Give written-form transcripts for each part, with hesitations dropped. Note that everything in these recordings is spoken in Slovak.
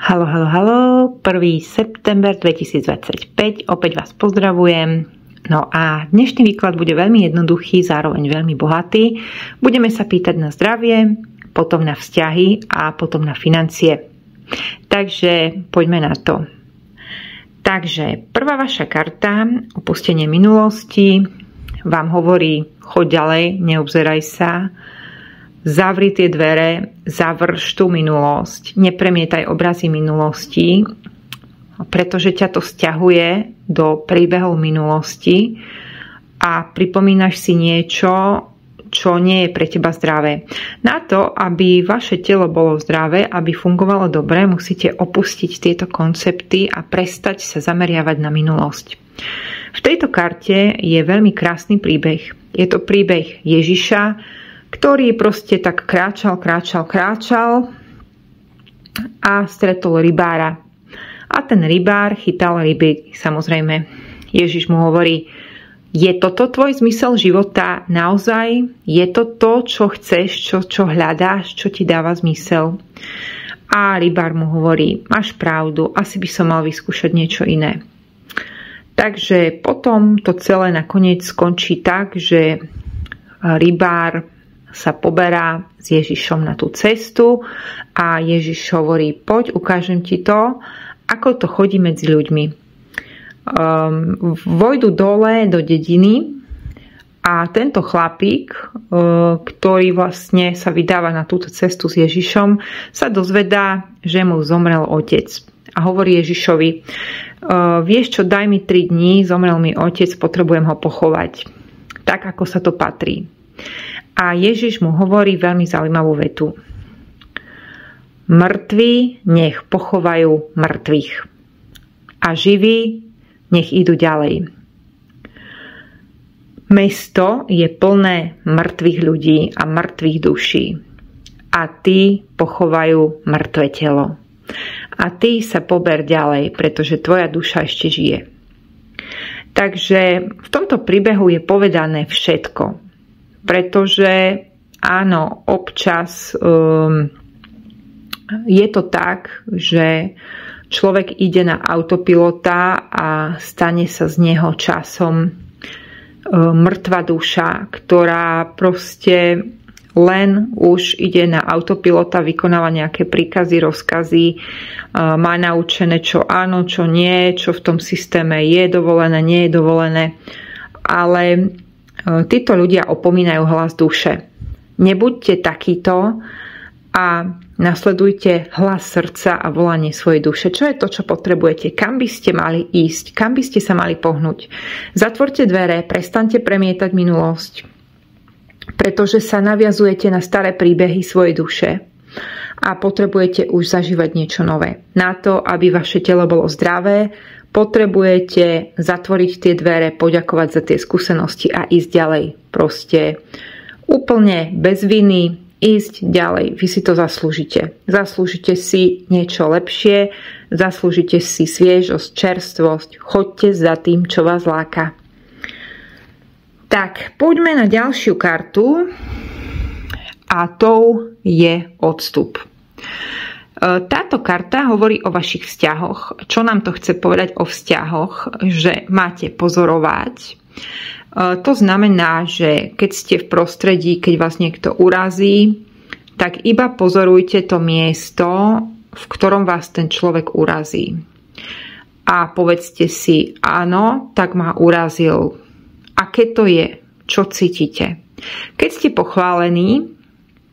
Halo, 1. september 2025, opäť vás pozdravujem. No a dnešný výklad bude veľmi jednoduchý, zároveň veľmi bohatý. Budeme sa pýtať na zdravie, potom na vzťahy a potom na financie. Takže poďme na to. Takže prvá vaša karta, opustenie minulosti, vám hovorí, choď ďalej, neobzeraj sa, zavri tie dvere, završ tú minulosť, nepremietaj obrazy minulosti, pretože ťa to sťahuje do príbehov minulosti a pripomínaš si niečo, čo nie je pre teba zdravé. Na to, aby vaše telo bolo zdravé, aby fungovalo dobre, musíte opustiť tieto koncepty a prestať sa zameriavať na minulosť. V tejto karte je veľmi krásny príbeh. Je to príbeh Ježiša, ktorý proste tak kráčal a stretol rybára. A ten rybár chytal ryby, samozrejme. Ježiš mu hovorí, je toto tvoj zmysel života naozaj? Je to to, čo chceš, čo hľadáš, čo ti dáva zmysel? A rybár mu hovorí, máš pravdu, asi by som mal vyskúšať niečo iné. Takže potom to celé nakoniec skončí tak, že rybár sa poberá s Ježišom na tú cestu a Ježiš hovorí, poď, ukážem ti to, ako to chodí medzi ľuďmi. Vojdu dole do dediny a tento chlapík, ktorý vlastne sa vydáva na túto cestu s Ježišom, sa dozvedá, že mu zomrel otec. A hovorí Ježišovi, vieš čo, daj mi 3 dní, zomrel mi otec, potrebujem ho pochovať. Tak, ako sa to patrí. A Ježiš mu hovorí veľmi zaujímavú vetu. Mŕtvi nech pochovajú mŕtvych. A živí nech idú ďalej. Mesto je plné mŕtvych ľudí a mŕtvych duší. A tí pochovajú mŕtve telo. A ty sa pober ďalej, pretože tvoja duša ešte žije. Takže v tomto príbehu je povedané všetko. Pretože áno, občas je to tak, že človek ide na autopilota a stane sa z neho časom mŕtva duša, ktorá proste len už ide na autopilota, vykonáva nejaké príkazy, rozkazy, má naučené, čo áno, čo nie, čo v tom systéme je dovolené, nie je dovolené. Ale títo ľudia opomínajú hlas duše. Nebuďte takýto a nasledujte hlas srdca a volanie svojej duše. Čo je to, čo potrebujete? Kam by ste mali ísť? Kam by ste sa mali pohnúť? Zatvorte dvere, prestaňte premietať minulosť, pretože sa naviazujete na staré príbehy svojej duše a potrebujete už zažívať niečo nové. Na to, aby vaše telo bolo zdravé, potrebujete zatvoriť tie dvere, poďakovať za tie skúsenosti a ísť ďalej. Proste úplne bez viny ísť ďalej. Vy si to zaslúžite. Zaslúžite si niečo lepšie, zaslúžite si sviežosť, čerstvosť. Choďte za tým, čo vás láka. Tak, poďme na ďalšiu kartu a tou je odstup. Táto karta hovorí o vašich vzťahoch. Čo nám to chce povedať o vzťahoch? Že máte pozorovať. To znamená, že keď ste v prostredí, keď vás niekto urazí, tak iba pozorujte to miesto, v ktorom vás ten človek urazí. A povedzte si, áno, tak ma urazil. Aké to je? Čo cítite? Keď ste pochválení,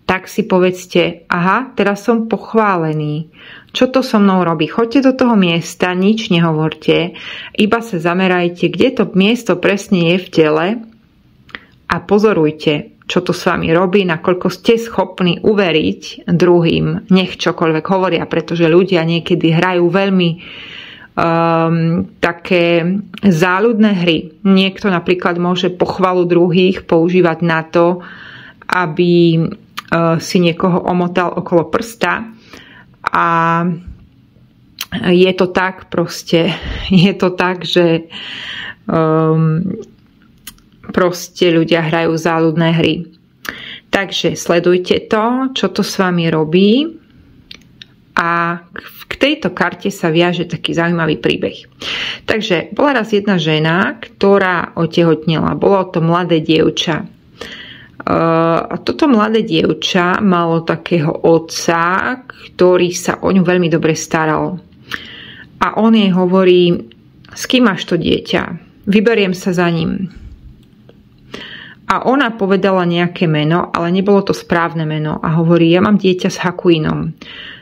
tak si povedzte, aha, teraz som pochválený. Čo to so mnou robí? Choďte do toho miesta, nič nehovorte, iba sa zamerajte, kde to miesto presne je v tele a pozorujte, čo to s vami robí, nakoľko ste schopní uveriť druhým, nech čokoľvek hovoria, pretože ľudia niekedy hrajú veľmi také záľudné hry. Niekto napríklad môže pochvalu druhých používať na to, aby si niekoho omotal okolo prsta a je to tak proste, je to tak, že proste ľudia hrajú záľudné hry. Takže sledujte to, čo to s vami robí A k tejto karte sa viaže taký zaujímavý príbeh. Takže bola raz jedna žena, ktorá otehotnela. Bolo to mladé dievča. A toto mladé dievča malo takého otca, ktorý sa o ňu veľmi dobre staral. A on jej hovorí: s kým máš to dieťa? Vyberiem sa za ním. A ona povedala nejaké meno, ale nebolo to správne meno. A hovorí: ja mám dieťa s Hakuinom.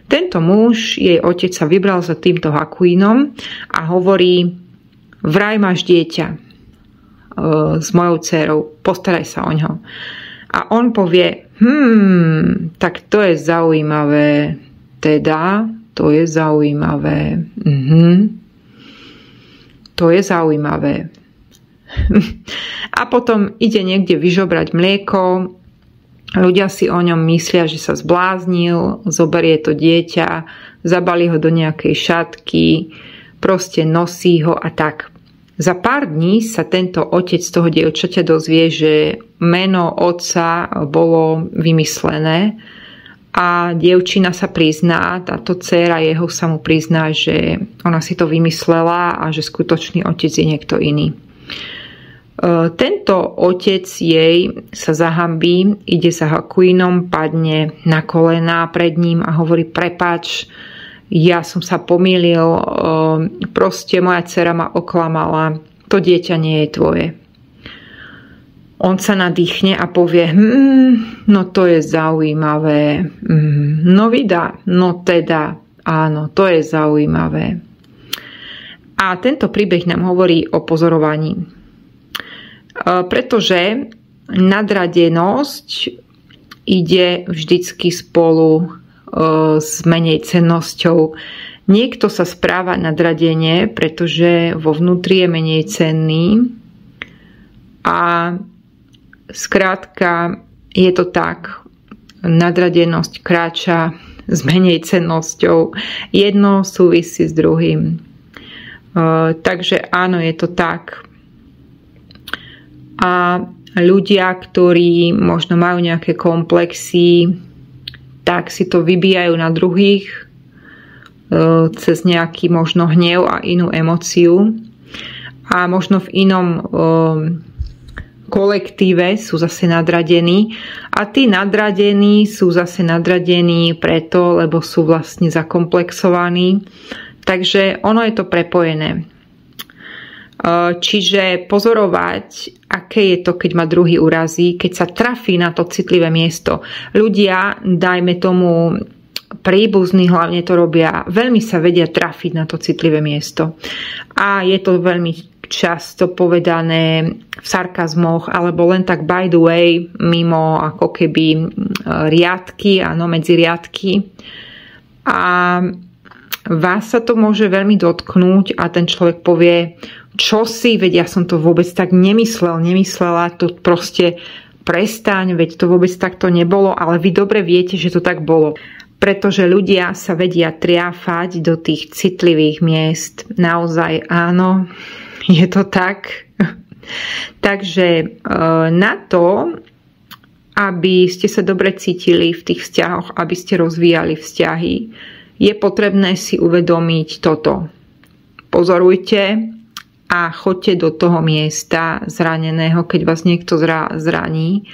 Tento muž, jej otec, sa vybral za týmto Hakuinom a hovorí: vraj máš dieťa s mojou dcérou, postaraj sa o ňo. A on povie: tak to je zaujímavé. Teda, to je zaujímavé. To je zaujímavé. A potom ide niekde vyžobrať mlieko. Ľudia si o ňom myslia, že sa zbláznil, zoberie to dieťa, zabalí ho do nejakej šatky, proste nosí ho a tak. Za pár dní sa tento otec toho dievčaťa dozvie, že meno otca bolo vymyslené a dievčina sa prizná, táto dcéra jeho sa mu prizná, že ona si to vymyslela a že skutočný otec je niekto iný. Tento otec jej sa zahambí, ide za Hakuinom, padne na kolená pred ním a hovorí: prepáč, ja som sa pomýlil, proste moja dcera ma oklamala, to dieťa nie je tvoje. On sa nadýchne a povie: no to je zaujímavé. No vydá, no teda, áno, to je zaujímavé. A tento príbeh nám hovorí o pozorovaní. Pretože nadradenosť ide vždycky spolu s menej cennosťou. Niekto sa správa nadradene, pretože vo vnútri je menej cenný a skrátka je to tak. Nadradenosť kráča s menej cennosťou. Jedno súvisí s druhým. Takže áno, je to tak. A ľudia, ktorí možno majú nejaké komplexy, tak si to vybíjajú na druhých cez nejaký možno hnev a inú emóciu. A možno v inom kolektíve sú zase nadradení. A tí nadradení sú zase nadradení preto, lebo sú vlastne zakomplexovaní. Takže ono je to prepojené. Čiže pozorovať, aké je to, keď ma druhý urazí, keď sa trafí na to citlivé miesto. Ľudia, dajme tomu príbuzní, hlavne to robia, veľmi sa vedia trafiť na to citlivé miesto. A je to veľmi často povedané v sarkazmoch, alebo len tak by the way, mimo ako keby riadky, áno, medzi riadky. A vás sa to môže veľmi dotknúť a ten človek povie: čo si, veď ja som to vôbec tak nemyslela, to proste prestaň, veď to vôbec takto nebolo, ale vy dobre viete, že to tak bolo. Pretože ľudia sa vedia triafať do tých citlivých miest. Naozaj áno, je to tak. Takže na to, aby ste sa dobre cítili v tých vzťahoch, aby ste rozvíjali vzťahy, je potrebné si uvedomiť toto. Pozorujte a choďte do toho miesta zraneného, keď vás niekto zraní.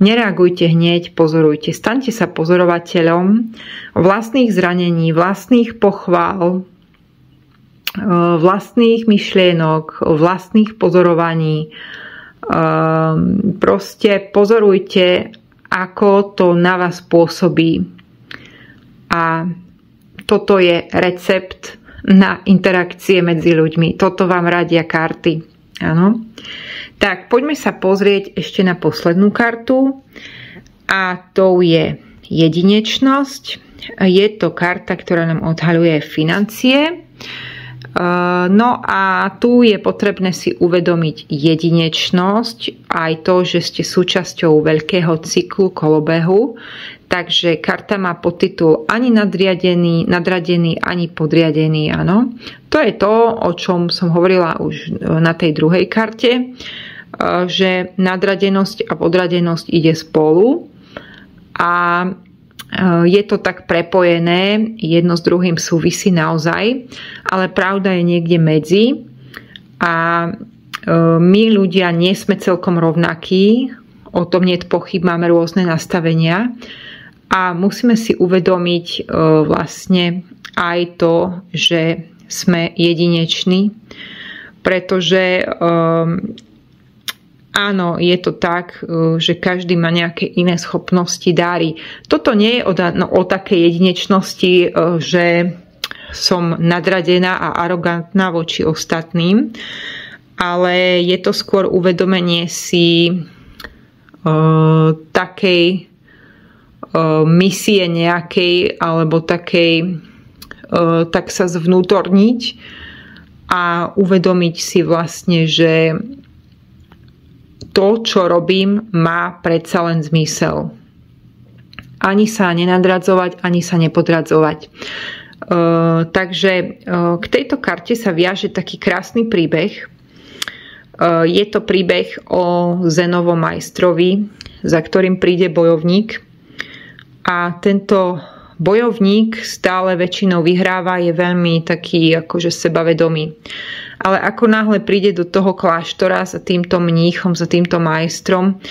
Nereagujte hneď, pozorujte. Staňte sa pozorovateľom vlastných zranení, vlastných pochvál, vlastných myšlienok, vlastných pozorovaní. Proste pozorujte, ako to na vás pôsobí. A toto je recept na interakcie medzi ľuďmi. Toto vám radia karty. Áno. Tak, poďme sa pozrieť ešte na poslednú kartu. A to je jedinečnosť. Je to karta, ktorá nám odhaľuje financie. No a tu je potrebné si uvedomiť jedinečnosť, aj to, že ste súčasťou veľkého cyklu kolobehu. Takže karta má podtitul ani nadradený, ani podriadený. Áno. To je to, o čom som hovorila už na tej druhej karte, že nadradenosť a podradenosť ide spolu. A je to tak prepojené, jedno s druhým súvisí naozaj, ale pravda je niekde medzi a my ľudia nie sme celkom rovnakí, o tom nie je pochyb, máme rôzne nastavenia a musíme si uvedomiť vlastne aj to, že sme jedineční, pretože áno, je to tak, že každý má nejaké iné schopnosti, dáry. Toto nie je o takej jedinečnosti, že som nadradená a arogantná voči ostatným, ale je to skôr uvedomenie si takej misie nejakej, alebo takej, tak sa zvnútorniť a uvedomiť si vlastne, že to, čo robím, má predsa len zmysel. Ani sa nenadradzovať, ani sa nepodradzovať. Takže k tejto karte sa viaže taký krásny príbeh. Je to príbeh o Zenovom majstrovi, za ktorým príde bojovník. A tento bojovník stále väčšinou vyhráva, je veľmi taký akože sebavedomý. Ale ako náhle príde do toho kláštora za týmto mníchom, za týmto majstrom,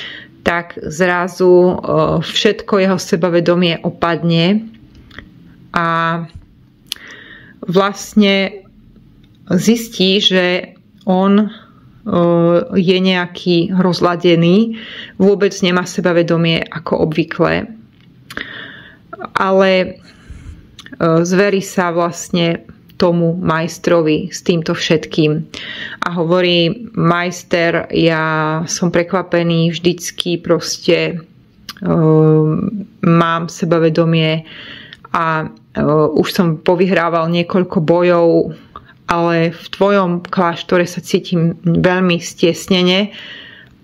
tak zrazu všetko jeho sebavedomie opadne a vlastne zistí, že on je nejaký rozladený, vôbec nemá sebavedomie ako obvykle, ale zverí sa vlastne tomu majstrovi s týmto všetkým a hovorí: majster, ja som prekvapený, vždycky proste mám sebavedomie a už som povyhrával niekoľko bojov, ale v tvojom kláštore sa cítim veľmi stiesnene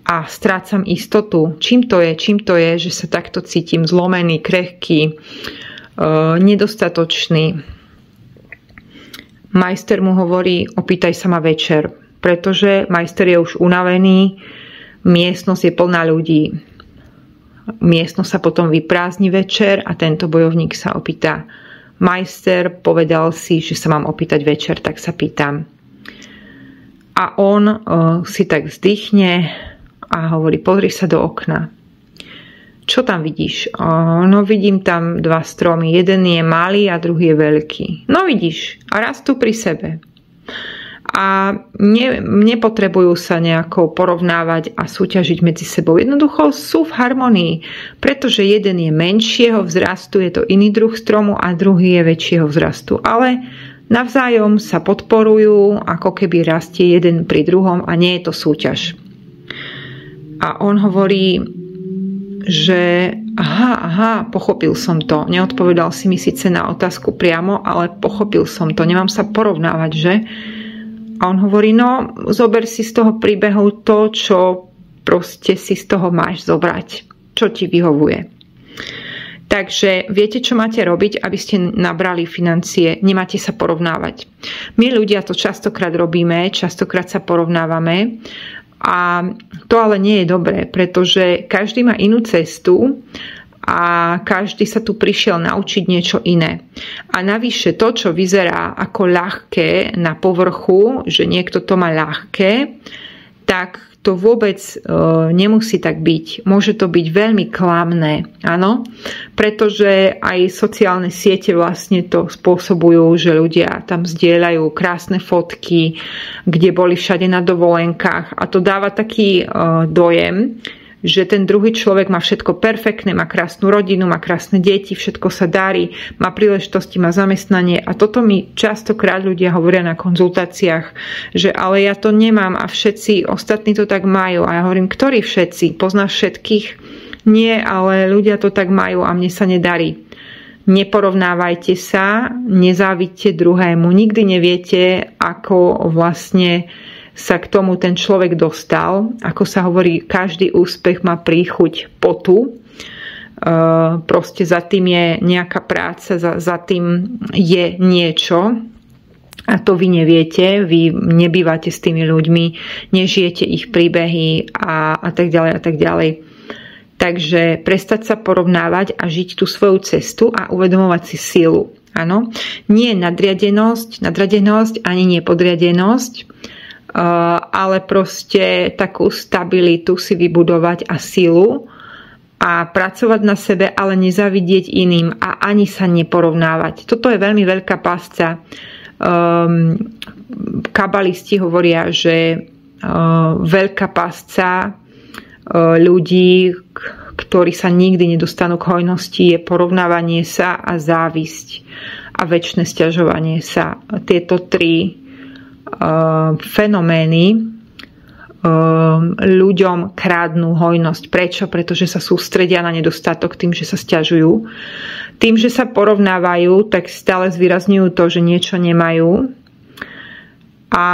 a strácam istotu. Čím to je, že sa takto cítim zlomený, krehký, nedostatočný. Majster mu hovorí: opýtaj sa ma večer, pretože majster je už unavený, miestnosť je plná ľudí. Miestnosť sa potom vyprázdni večer a tento bojovník sa opýta: majster, povedal si, že sa mám opýtať večer, tak sa pýtam. A on si tak vzdychne a hovorí: pozri sa do okna. Čo tam vidíš? No vidím tam dva stromy. Jeden je malý a druhý je veľký. No vidíš, a rastú pri sebe. A nepotrebujú sa nejako porovnávať a súťažiť medzi sebou. Jednoducho sú v harmonii, pretože jeden je menšieho vzrastu, je to iný druh stromu a druhý je väčšieho vzrastu. Ale navzájom sa podporujú, ako keby rastie jeden pri druhom a nie je to súťaž. A on hovorí, že aha, pochopil som to. Neodpovedal si mi síce na otázku priamo, ale pochopil som to. Nemám sa porovnávať, že? A on hovorí: no, zober si z toho príbehu to, čo proste si z toho máš zobrať. Čo ti vyhovuje. Takže viete, čo máte robiť, aby ste nabrali financie? Nemáte sa porovnávať. My ľudia to častokrát robíme, častokrát sa porovnávame. A to ale nie je dobré, pretože každý má inú cestu a každý sa tu prišiel naučiť niečo iné. A navyše to, čo vyzerá ako ľahké na povrchu, že niekto to má ľahké, tak to vôbec nemusí tak byť. Môže to byť veľmi klamné, áno? Pretože aj sociálne siete vlastne to spôsobujú, že ľudia tam zdieľajú krásne fotky, kde boli všade na dovolenkách a to dáva taký dojem, že ten druhý človek má všetko perfektné, má krásnu rodinu, má krásne deti, všetko sa darí, má príležitosti, má zamestnanie a toto mi častokrát ľudia hovoria na konzultáciách, že ale ja to nemám a všetci ostatní to tak majú. A ja hovorím: ktorí všetci? Poznáš všetkých? Nie, ale ľudia to tak majú a mne sa nedarí. Neporovnávajte sa, nezávidte druhému. Nikdy neviete, ako vlastne sa k tomu ten človek dostal. Ako sa hovorí, každý úspech má príchuť potu. Proste za tým je nejaká práca, za tým je niečo. A to vy neviete, vy nebývate s tými ľuďmi, nežijete ich príbehy a tak ďalej a tak ďalej. Takže prestať sa porovnávať a žiť tú svoju cestu a uvedomovať si silu. Áno, nie nadradenosť, ani nie podriadenosť, ale proste takú stabilitu si vybudovať a silu a pracovať na sebe, ale nezavidieť iným a ani sa neporovnávať. Toto je veľmi veľká pásca. Kabalisti hovoria, že veľká pásca ľudí, ktorí sa nikdy nedostanú k hojnosti, je porovnávanie sa a závisť a večné sťažovanie sa. Tieto tri fenomény ľuďom krádnu hojnosť. Prečo? Pretože sa sústredia na nedostatok tým, že sa sťažujú. Tým, že sa porovnávajú, tak stále zvýrazňujú to, že niečo nemajú a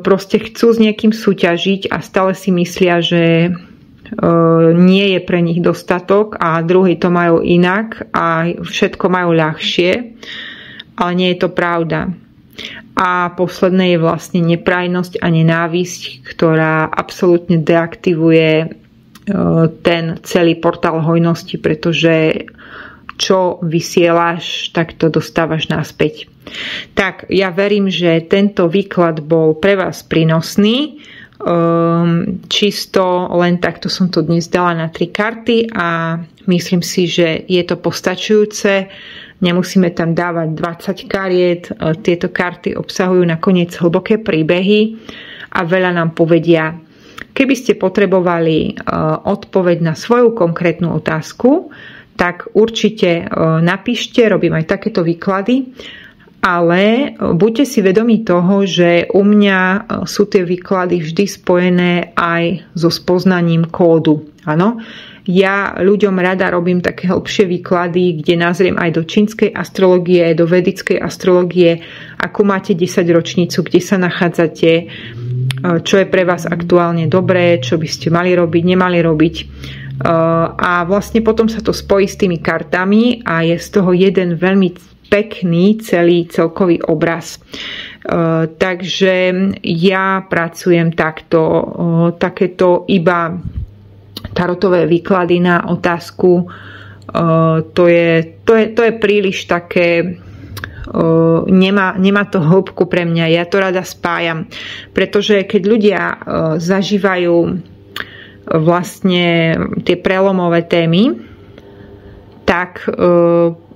proste chcú s niekým súťažiť a stále si myslia, že nie je pre nich dostatok a druhí to majú inak a všetko majú ľahšie, ale nie je to pravda. A posledné je vlastne neprajnosť a nenávisť, ktorá absolútne deaktivuje ten celý portál hojnosti, pretože čo vysielaš, tak to dostávaš naspäť. Tak, ja verím, že tento výklad bol pre vás prínosný. Čisto len takto som to dnes dala na 3 karty a myslím si, že je to postačujúce. Nemusíme tam dávať 20 kariet. Tieto karty obsahujú nakoniec hlboké príbehy a veľa nám povedia. Keby ste potrebovali odpoveď na svoju konkrétnu otázku, tak určite napíšte, robím aj takéto výklady, ale buďte si vedomí toho, že u mňa sú tie výklady vždy spojené aj so spoznaním kódu. Áno? Ja ľuďom rada robím také hĺbšie výklady, kde nazriem aj do čínskej astrológie, do vedickej astrológie, akú máte 10 ročnicu, kde sa nachádzate, čo je pre vás aktuálne dobré, čo by ste mali robiť, nemali robiť. A vlastne potom sa to spojí s tými kartami a je z toho jeden veľmi pekný celkový obraz. Takže ja pracujem takto, takéto iba tarotové výklady na otázku, to je príliš také, nemá to hĺbku pre mňa, ja to rada spájam, pretože keď ľudia zažívajú vlastne tie prelomové témy, tak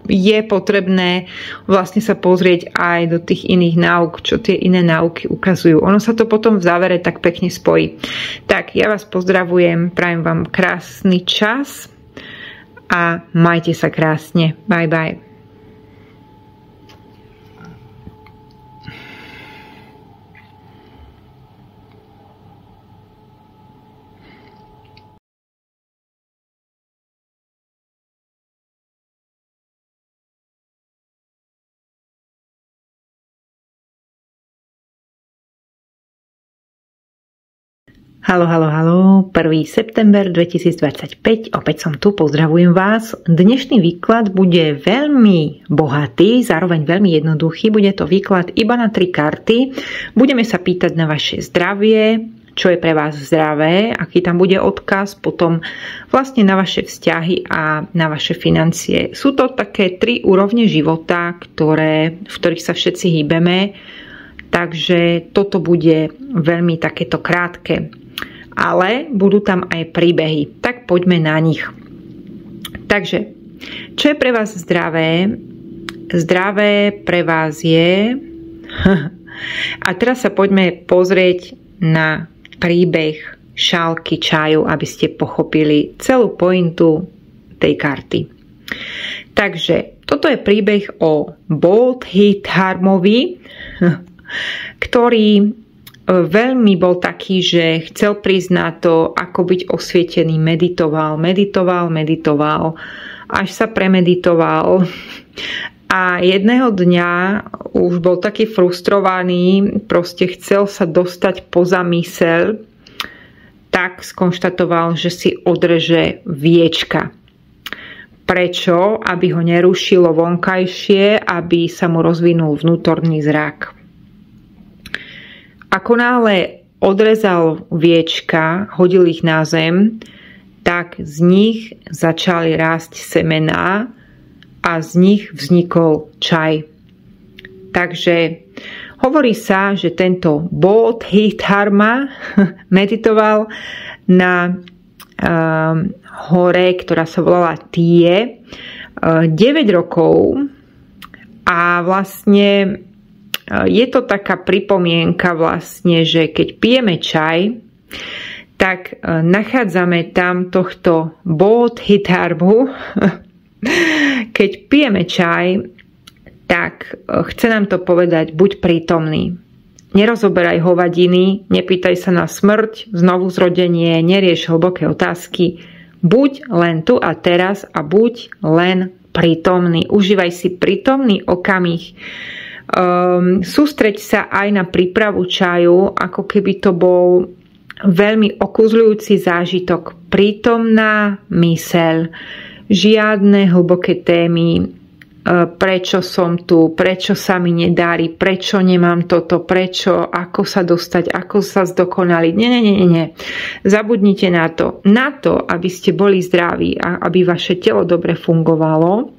je potrebné vlastne sa pozrieť aj do tých iných náuk, čo tie iné náuky ukazujú. Ono sa to potom v závere tak pekne spojí. Tak, ja vás pozdravujem, prajem vám krásny čas a majte sa krásne. Bye bye. Haló, 1. september 2025, opäť som tu, pozdravujem vás. Dnešný výklad bude veľmi bohatý, zároveň veľmi jednoduchý, bude to výklad iba na 3 karty. Budeme sa pýtať na vaše zdravie, čo je pre vás zdravé, aký tam bude odkaz, potom vlastne na vaše vzťahy a na vaše financie. Sú to také 3 úrovne života, v ktorých sa všetci hýbeme, takže toto bude veľmi takéto krátke. Ale budú tam aj príbehy. Tak poďme na nich. Takže, čo je pre vás zdravé? Zdravé pre vás je... A teraz sa poďme pozrieť na príbeh šálky čaju, aby ste pochopili celú pointu tej karty. Takže, toto je príbeh o Bodhidharmovi, ktorý veľmi bol taký, že chcel prísť na to, ako byť osvietený. Meditoval, až sa premeditoval. A jedného dňa už bol taký frustrovaný, proste chcel sa dostať poza myseľ, tak skonštatoval, že si odreže viečka. Prečo? Aby ho nerušilo vonkajšie, aby sa mu rozvinul vnútorný zrak. Ako náhle odrezal viečka, hodil ich na zem, tak z nich začali rásť semená a z nich vznikol čaj. Takže hovorí sa, že tento Bodhidharma meditoval na hore, ktorá sa volala Tie, 9 rokov a vlastne je to taká pripomienka vlastne, že keď pijeme čaj, tak nachádzame tam tohto Bodhidharmu. Keď pijeme čaj, tak chce nám to povedať, buď prítomný. Nerozoberaj hovadiny, nepýtaj sa na smrť, znovu zrodenie, nerieš hlboké otázky. Buď len tu a teraz a buď len prítomný. Užívaj si prítomný okamih. Sústreď sa aj na prípravu čaju, ako keby to bol veľmi okuzľujúci zážitok. Prítomná myseľ, žiadne hlboké témy, prečo som tu, prečo sa mi nedarí, prečo nemám toto, prečo, ako sa dostať, ako sa zdokonaliť. Nie. Zabudnite na to. Na to, aby ste boli zdraví a aby vaše telo dobre fungovalo,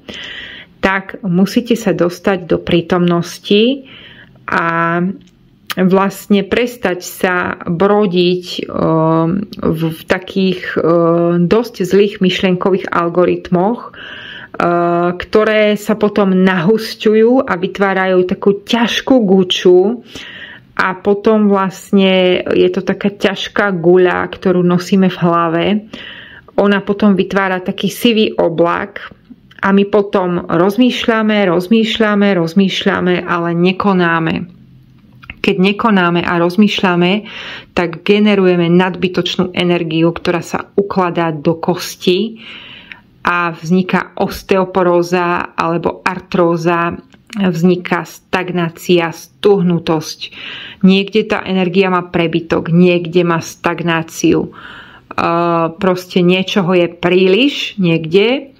tak musíte sa dostať do prítomnosti a vlastne prestať sa brodiť v takých dosť zlých myšlienkových algoritmoch, ktoré sa potom nahusťujú a vytvárajú takú ťažkú guču a potom vlastne je to taká ťažká guľa, ktorú nosíme v hlave. Ona potom vytvára taký sivý oblak a my potom rozmýšľame, ale nekonáme. Keď nekonáme a rozmýšľame, tak generujeme nadbytočnú energiu, ktorá sa ukladá do kosti a vzniká osteoporóza alebo artróza, vzniká stagnácia, stuhnutosť. Niekde tá energia má prebytok, niekde má stagnáciu. Proste niečoho je príliš niekde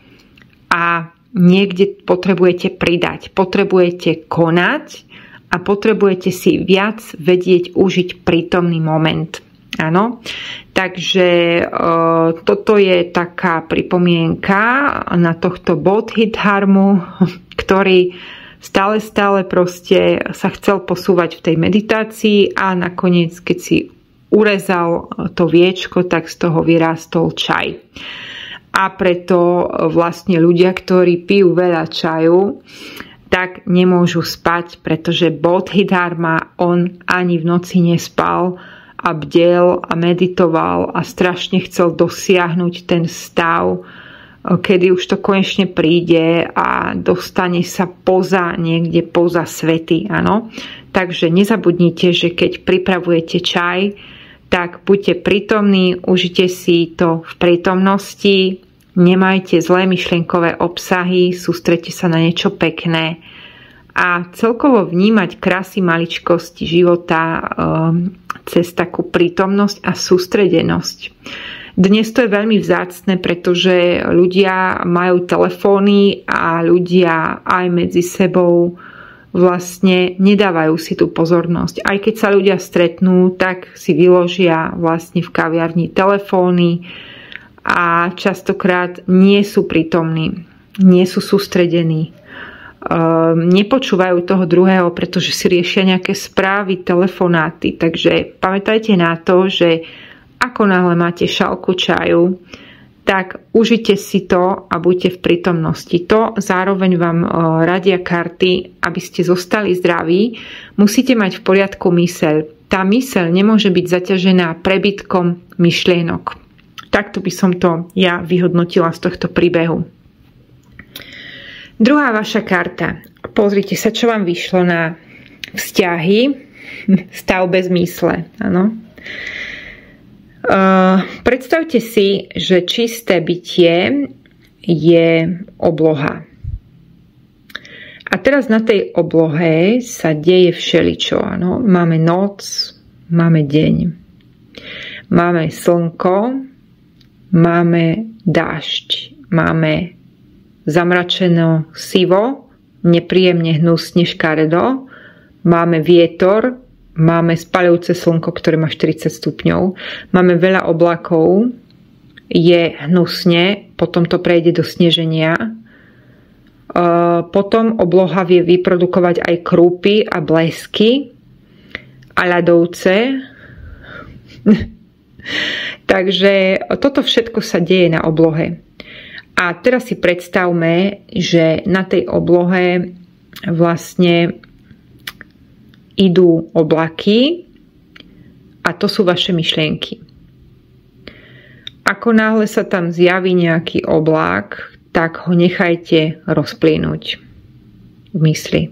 a niekde potrebujete pridať. Potrebujete konať a potrebujete si viac vedieť užiť prítomný moment. Áno, takže toto je taká pripomienka na tohto Bodhidharmu, ktorý stále proste sa chcel posúvať v tej meditácii a nakoniec, keď si urezal to viečko, tak z toho vyrástol čaj. A preto vlastne ľudia, ktorí pijú veľa čaju, tak nemôžu spať, pretože Bodhidharma, on ani v noci nespal a bdel a meditoval a strašne chcel dosiahnuť ten stav, kedy už to konečne príde a dostane sa niekde poza svety. Áno? Takže nezabudnite, že keď pripravujete čaj, tak buďte prítomní, užite si to v prítomnosti, nemajte zlé myšlienkové obsahy, sústreďte sa na niečo pekné a celkovo vnímať krásy maličkosti života cez takú prítomnosť a sústredenosť. Dnes to je veľmi vzácne, pretože ľudia majú telefóny a ľudia aj medzi sebou vlastne nedávajú si tú pozornosť. Aj keď sa ľudia stretnú, tak si vyložia vlastne v kaviarni telefóny a častokrát nie sú prítomní, nie sú sústredení. Nepočúvajú toho druhého, pretože si riešia nejaké správy, telefonáty. Takže pamätajte na to, že ako náhle máte šálku čaju, tak užite si to a buďte v prítomnosti. To zároveň vám radia karty, aby ste zostali zdraví. Musíte mať v poriadku myseľ. Tá myseľ nemôže byť zaťažená prebytkom myšlienok. Takto by som to ja vyhodnotila z tohto príbehu. Druhá vaša karta. Pozrite sa, čo vám vyšlo na vzťahy. Stav bez mysle. Áno. Predstavte si, že čisté bytie je obloha. A teraz na tej oblohe sa deje všeličo. Áno. Máme noc, máme deň. Máme slnko, máme dážď, máme zamračeno sivo, nepríjemne hnusne škaredo, máme vietor, máme spaľujúce slnko, ktoré má 40 stupňov, máme veľa oblakov, je hnusne, potom to prejde do sneženia. Potom obloha vie vyprodukovať aj krúpy a blesky a ľadovce. Takže toto všetko sa deje na oblohe. A teraz si predstavme, že na tej oblohe vlastne idú oblaky a to sú vaše myšlienky. Ako náhle sa tam zjaví nejaký oblak, tak ho nechajte rozplynúť v mysli.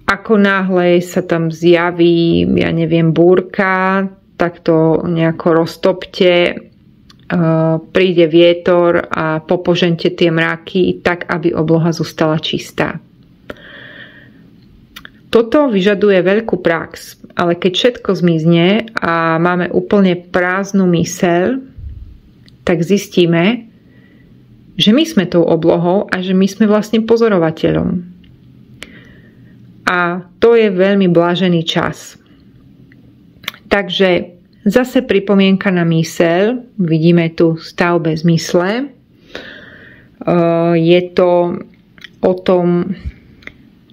Ako náhle sa tam zjaví, búrka, tak to nejako roztopte, príde vietor a popožente tie mraky tak, aby obloha zostala čistá. Toto vyžaduje veľkú prax, ale keď všetko zmizne a máme úplne prázdnu myseľ, tak zistíme, že my sme tou oblohou a že my sme vlastne pozorovateľom. A to je veľmi blážený čas. Takže zase pripomienka na myseľ. Vidíme tu stav bez mysle. Je to o tom,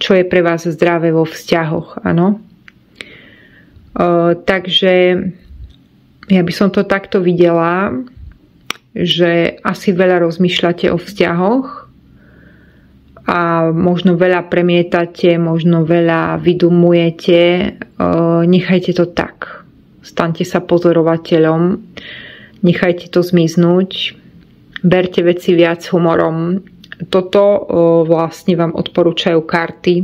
čo je pre vás zdravé vo vzťahoch. Áno? Takže ja by som to takto videla, že asi veľa rozmýšľate o vzťahoch a možno veľa premietate, možno veľa vydumujete. Nechajte to tak. Staňte sa pozorovateľom, nechajte to zmiznúť, berte veci viac humorom. Toto vlastne vám odporúčajú karty.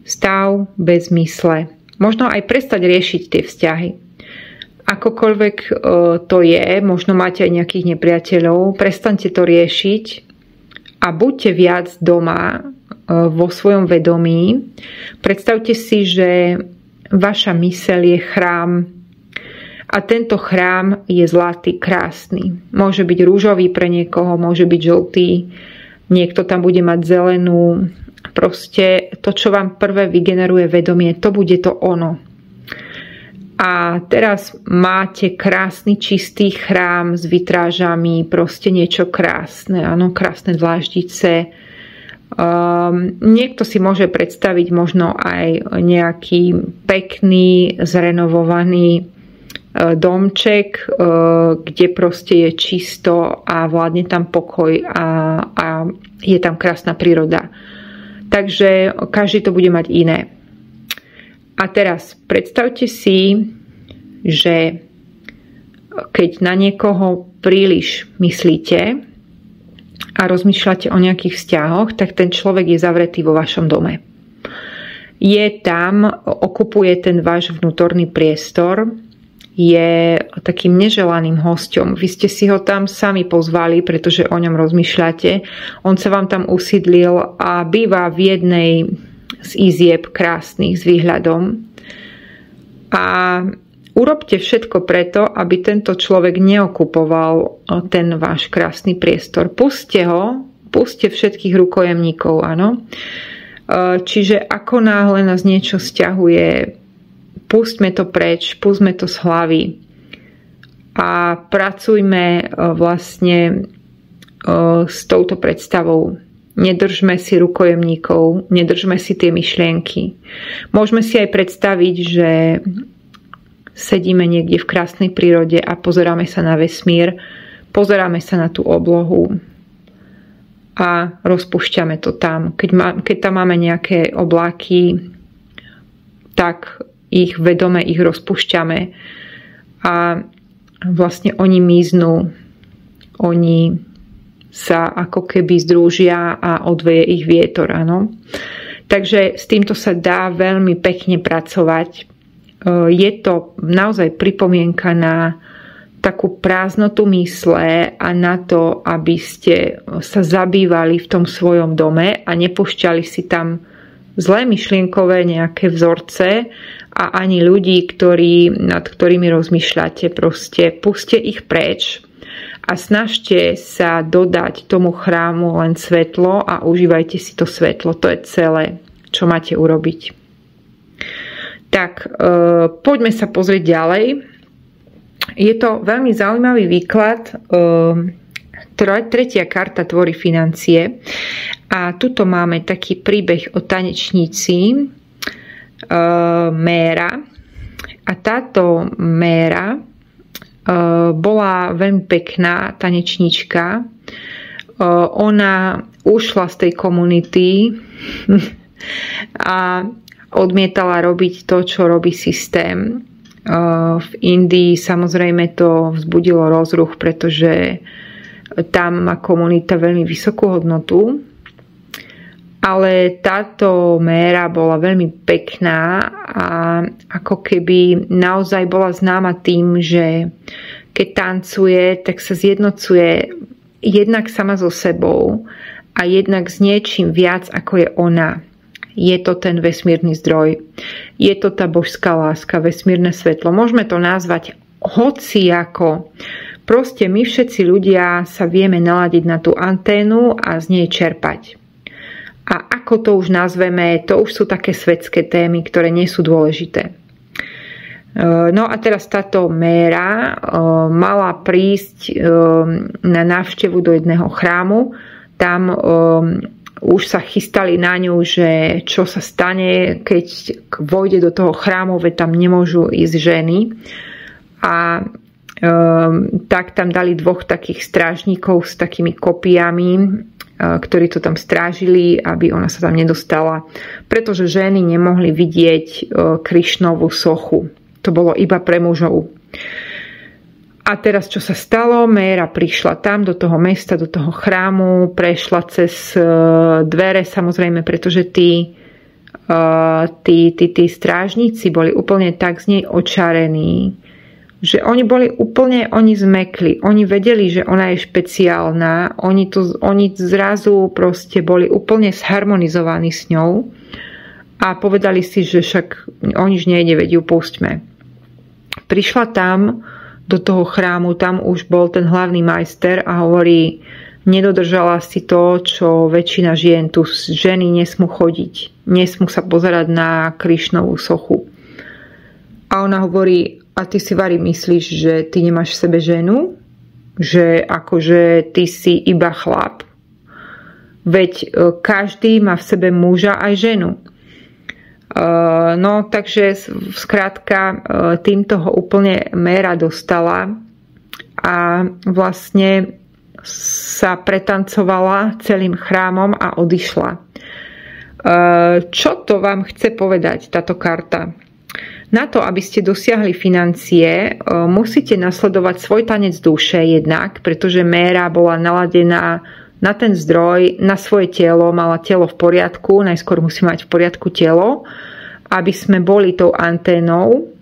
Stav bez mysle. Možno aj prestať riešiť tie vzťahy. Akokoľvek to je, možno máte aj nejakých nepriateľov, prestaňte to riešiť a buďte viac doma vo svojom vedomí. Predstavte si, že vaša myseľ je chrám a tento chrám je zlatý, krásny. Môže byť rúžový pre niekoho, môže byť žltý, niekto tam bude mať zelenú. Proste to, čo vám prvé vygeneruje vedomie, to bude to ono. A teraz máte krásny čistý chrám s vitrážami, proste niečo krásne, áno, krásne dláždice. Niekto si môže predstaviť možno aj nejaký pekný, zrenovovaný domček, kde proste je čisto a vládne tam pokoj a je tam krásna príroda. Takže každý to bude mať iné. A teraz predstavte si, že keď na niekoho príliš myslíte a rozmýšľate o nejakých vzťahoch, tak ten človek je zavretý vo vašom dome. Je tam, okupuje ten váš vnútorný priestor, je takým neželaným hosťom. Vy ste si ho tam sami pozvali, pretože o ňom rozmýšľate. On sa vám tam usídlil a býva v jednej z izieb krásnych s výhľadom. A urobte všetko preto, aby tento človek neokupoval ten váš krásny priestor. Puste ho, puste všetkých rukojemníkov, áno. Čiže ako náhle nás niečo sťahuje, pustme to preč, pustme to z hlavy a pracujme vlastne s touto predstavou. Nedržme si rukojemníkov, nedržme si tie myšlienky. Môžeme si aj predstaviť, že sedíme niekde v krásnej prírode a pozeráme sa na vesmír, pozeráme sa na tú oblohu a rozpúšťame to tam. Keď tam máme nejaké obláky, tak ich vedome ich rozpúšťame a vlastne oni miznú, oni sa ako keby združia a odveje ich vietor, áno. Takže s týmto sa dá veľmi pekne pracovať. Je to naozaj pripomienka na takú prázdnotu mysle a na to, aby ste sa zabývali v tom svojom dome a nepúšťali si tam zlé myšlienkové nejaké vzorce a ani ľudí, nad ktorými rozmýšľate. Proste puste ich preč a snažte sa dodať tomu chrámu len svetlo a užívajte si to svetlo. To je celé, čo máte urobiť. Tak, poďme sa pozrieť ďalej. Je to veľmi zaujímavý výklad. Tretia karta tvorí financie. A tuto máme taký príbeh o tanečníci Méra. A táto Méra bola veľmi pekná tanečníčka. Ona ušla z tej komunity a odmietala robiť to, čo robí systém. V Indii samozrejme to vzbudilo rozruch, pretože tam má komunita veľmi vysokú hodnotu. Ale táto Méra bola veľmi pekná a ako keby naozaj bola známa tým, že keď tancuje, tak sa zjednocuje jednak sama so sebou a jednak s niečím viac, ako je ona. Je to ten vesmírny zdroj. Je to tá božská láska, vesmírne svetlo. Môžeme to nazvať hociako. Proste my všetci ľudia sa vieme naladiť na tú anténu a z nej čerpať. A ako to už nazveme, to už sú také svetské témy, ktoré nie sú dôležité. No a teraz táto Méra mala prísť na návštevu do jedného chrámu. Tam už sa chystali na ňu, že čo sa stane, keď vojde do toho chrámu, veď tam nemôžu ísť ženy. A tak tam dali dvoch takých strážnikov s takými kopiami, ktorí to tam strážili, aby ona sa tam nedostala, pretože ženy nemohli vidieť Krišnovú sochu. To bolo iba pre mužov. A teraz čo sa stalo? Méra prišla tam do toho mesta, do toho chrámu, prešla cez dvere, samozrejme, pretože tí strážnici boli úplne tak z nej očarení, že oni zmekli. Oni vedeli, že ona je špeciálna. Oni zrazu proste boli úplne zharmonizovaní s ňou a povedali si, že však o nič nejde, veď ju pustíme. Prišla tam do toho chrámu, tam už bol ten hlavný majster a hovorí, nedodržala si to, čo väčšina žien, tu ženy nesmú chodiť, nesmú sa pozerať na Krišnovú sochu. A ona hovorí, a ty si Vari myslíš, že ty nemáš v sebe ženu? Že akože ty si iba chlap? Veď každý má v sebe muža aj ženu. No takže skrátka týmto ho úplne Méra dostala a vlastne sa pretancovala celým chrámom a odišla. Čo to vám chce povedať táto karta? Na to, aby ste dosiahli financie, musíte nasledovať svoj tanec duše jednak, pretože Méra bola naladená na ten zdroj, na svoje telo, mala telo v poriadku, najskôr musí mať v poriadku telo, aby sme boli tou anténou.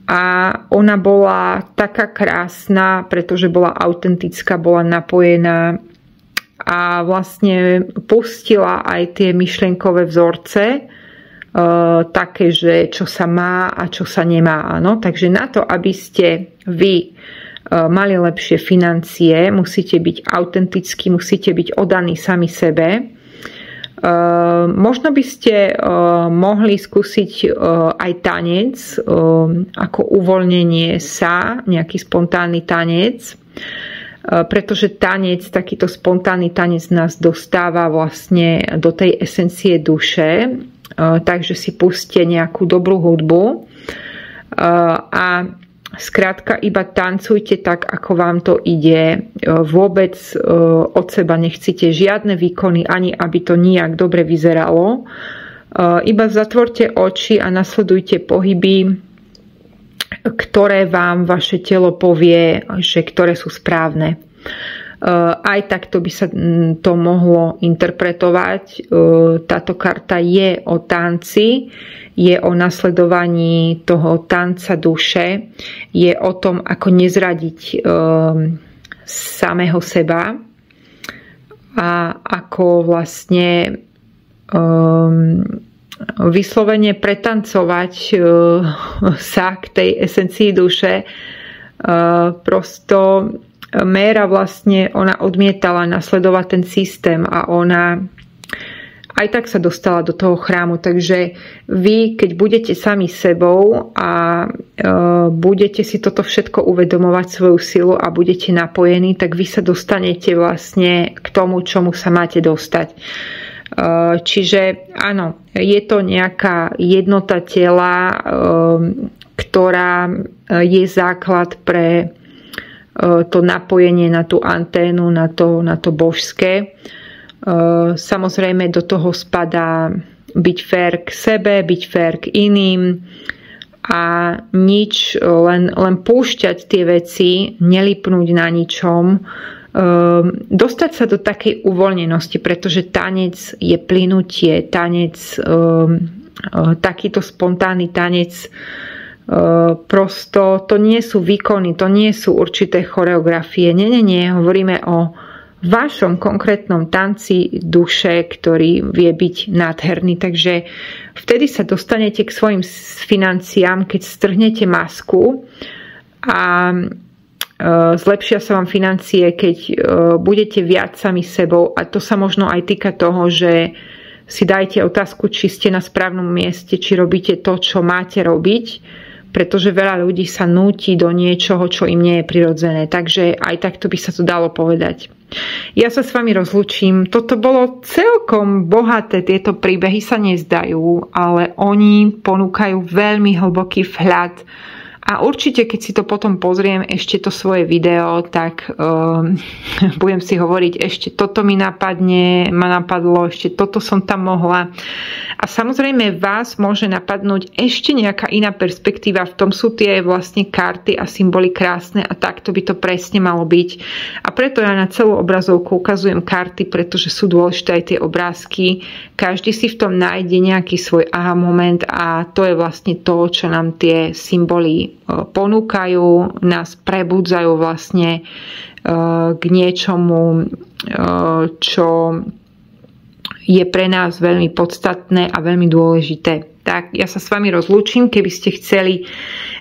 A ona bola taká krásna, pretože bola autentická, bola napojená a vlastne pustila aj tie myšlienkové vzorce, také, že čo sa má a čo sa nemá. Áno? Takže na to, aby ste vy mali lepšie financie, musíte byť autentickí, musíte byť oddaní sami sebe. Možno by ste mohli skúsiť aj tanec ako uvoľnenie sa, nejaký spontánny tanec, pretože tanec, takýto spontánny tanec nás dostáva vlastne do tej esencie duše, takže si pustíte nejakú dobrú hudbu a skrátka iba tancujte tak, ako vám to ide. Vôbec od seba nechcite žiadne výkony, ani aby to nijak dobre vyzeralo. Iba zatvorte oči a nasledujte pohyby, ktoré vám vaše telo povie, že ktoré sú správne. Aj takto by sa to mohlo interpretovať. Táto karta je o tanci, je o nasledovaní toho tanca duše, je o tom, ako nezradiť samého seba a ako vlastne vyslovene pretancovať sa k tej esencii duše. Prosto Méra vlastne, ona odmietala nasledovať ten systém a ona aj tak sa dostala do toho chrámu. Takže vy, keď budete sami sebou a budete si toto všetko uvedomovať, svoju silu, a budete napojení, tak vy sa dostanete vlastne k tomu, čomu sa máte dostať. Čiže áno, je to nejaká jednota tela, ktorá je základ pre to napojenie na tú anténu, na to božské. Samozrejme do toho spadá byť fér k sebe, byť fér k iným a nič, len púšťať tie veci, nelipnúť na ničom, dostať sa do takej uvoľnenosti, pretože tanec je plynutie, tanec, takýto spontánny tanec, prosto to nie sú výkony, to nie sú určité choreografie. Nie, hovoríme o vašom konkrétnom tanci duše, ktorý vie byť nádherný. Takže vtedy sa dostanete k svojim financiám, keď strhnete masku a zlepšia sa vám financie, keď budete viac sami sebou, a to sa možno aj týka toho, že si dajte otázku, či ste na správnom mieste, či robíte to, čo máte robiť, pretože veľa ľudí sa núti do niečoho, čo im nie je prirodzené. Takže aj takto by sa to dalo povedať. Ja sa s vami rozlúčim. Toto bolo celkom bohaté, tieto príbehy sa nezdajú, ale oni ponúkajú veľmi hlboký vhľad. A určite, keď si to potom pozriem ešte to svoje video, tak budem si hovoriť, ešte toto ma napadlo, ešte toto som tam mohla. A samozrejme vás môže napadnúť ešte nejaká iná perspektíva. V tom sú tie vlastne karty a symboly krásne a takto by to presne malo byť. A preto ja na celú obrazovku ukazujem karty, pretože sú dôležité aj tie obrázky. Každý si v tom nájde nejaký svoj aha moment a to je vlastne to, čo nám tie symboly ponúkajú, nás prebudzajú vlastne k niečomu, čo je pre nás veľmi podstatné a veľmi dôležité. Tak ja sa s vami rozlúčim. Keby ste chceli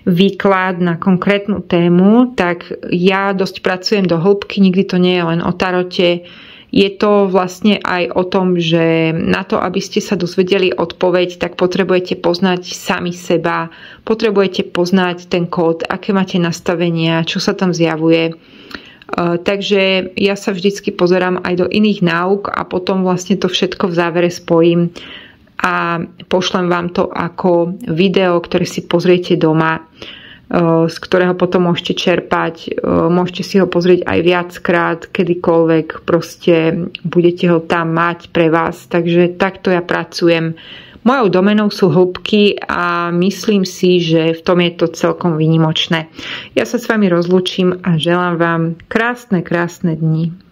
výklad na konkrétnu tému, tak ja dosť pracujem do hĺbky, nikdy to nie je len o tarote. Je to vlastne aj o tom, že na to, aby ste sa dozvedeli odpoveď, tak potrebujete poznať sami seba, potrebujete poznať ten kód, aké máte nastavenia, čo sa tam zjavuje. Takže ja sa vždycky pozerám aj do iných náuk a potom vlastne to všetko v závere spojím a pošlem vám to ako video, ktoré si pozriete doma, z ktorého potom môžete čerpať. Môžete si ho pozrieť aj viackrát, kedykoľvek proste budete ho tam mať pre vás. Takže takto ja pracujem. Mojou domenou sú hĺbky a myslím si, že v tom je to celkom výnimočné. Ja sa s vami rozlúčim a želám vám krásne dni.